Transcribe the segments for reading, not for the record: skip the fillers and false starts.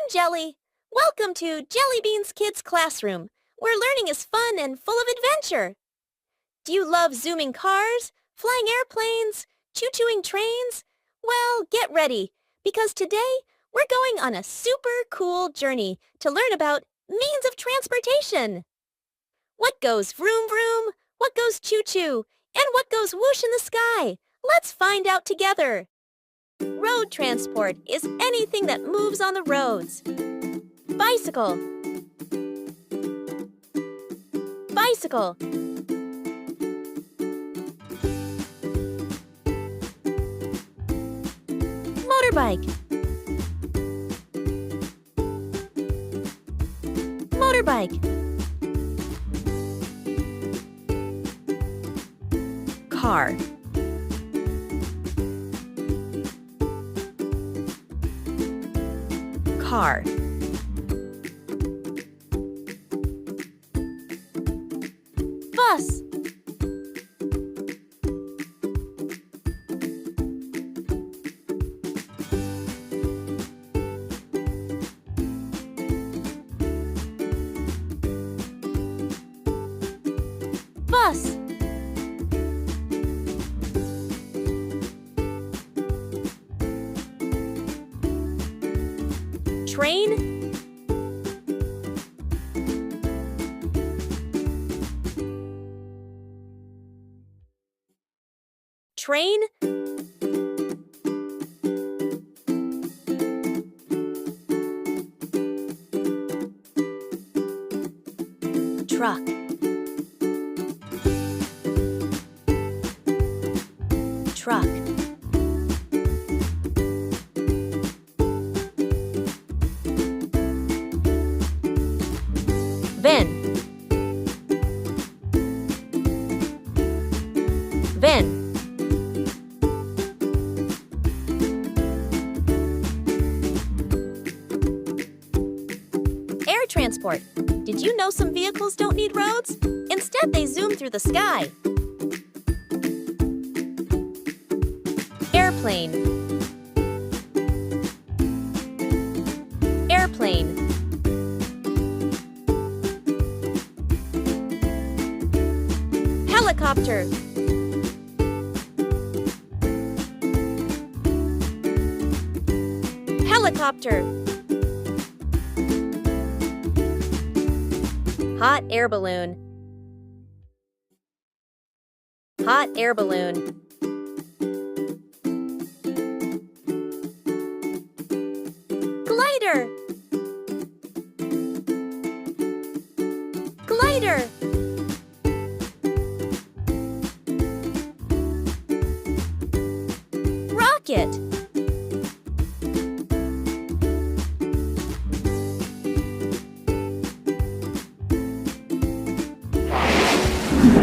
Jelly. Welcome to Jellybeans Kids Classroom, where learning is fun and full of adventure. Do you love zooming cars, flying airplanes, choo-chooing trains? Well, get ready, because today we're going on a super cool journey to learn about means of transportation. What goes vroom vroom, what goes choo-choo, and what goes whoosh in the sky? Let's find out together. Road transport is anything that moves on the roads. Bicycle. Bicycle. Motorbike. Motorbike. Car. Car. Bus. Bus. Train. Train. Truck. Truck. Van. Van. Air transport. Did you know some vehicles don't need roads? Instead, they zoom through the sky. Airplane. Airplane. Helicopter. Helicopter. Hot air balloon. Hot air balloon. Glider. Glider. Rocket.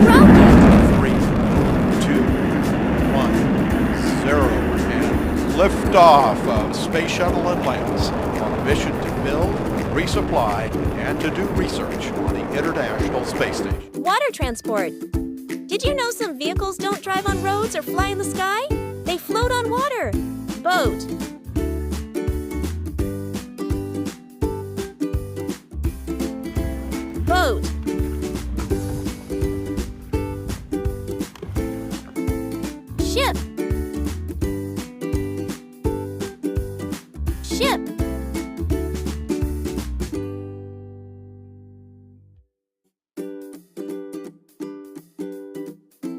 Rocket. 3, 2, 1, 0, and liftoff of Space Shuttle Atlantis on a mission to build, resupply, and to do research on the International Space Station. Water transport. Did you know some vehicles don't drive on roads or fly in the sky? They float on water. Boat. Boat. Ship. Ship.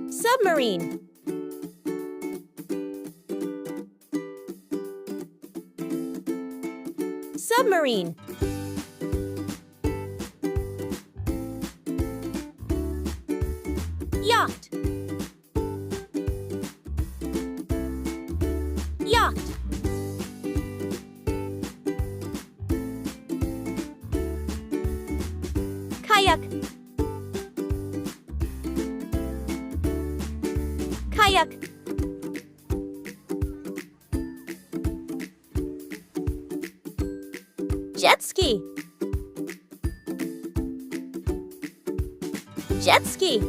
Submarine. Submarine. Yacht. Yacht. Kayak. Kayak. Jet ski. Jet ski.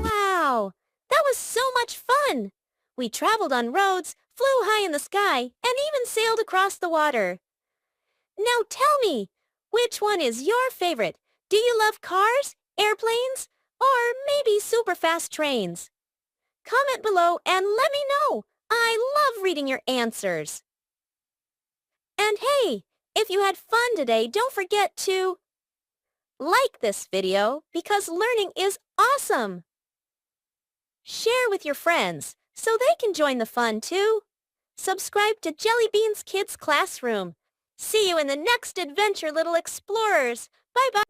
Wow, that was so much fun! We traveled on roads, flew high in the sky, and even sailed across the water. Now tell me, which one is your favorite? Do you love cars, airplanes, or maybe super fast trains? Comment below and let me know. I love reading your answers. And hey, if you had fun today, don't forget to like this video because learning is awesome. Share with your friends so they can join the fun too. Subscribe to Jellybeans Kids Classroom. See you in the next adventure, little explorers. Bye-bye.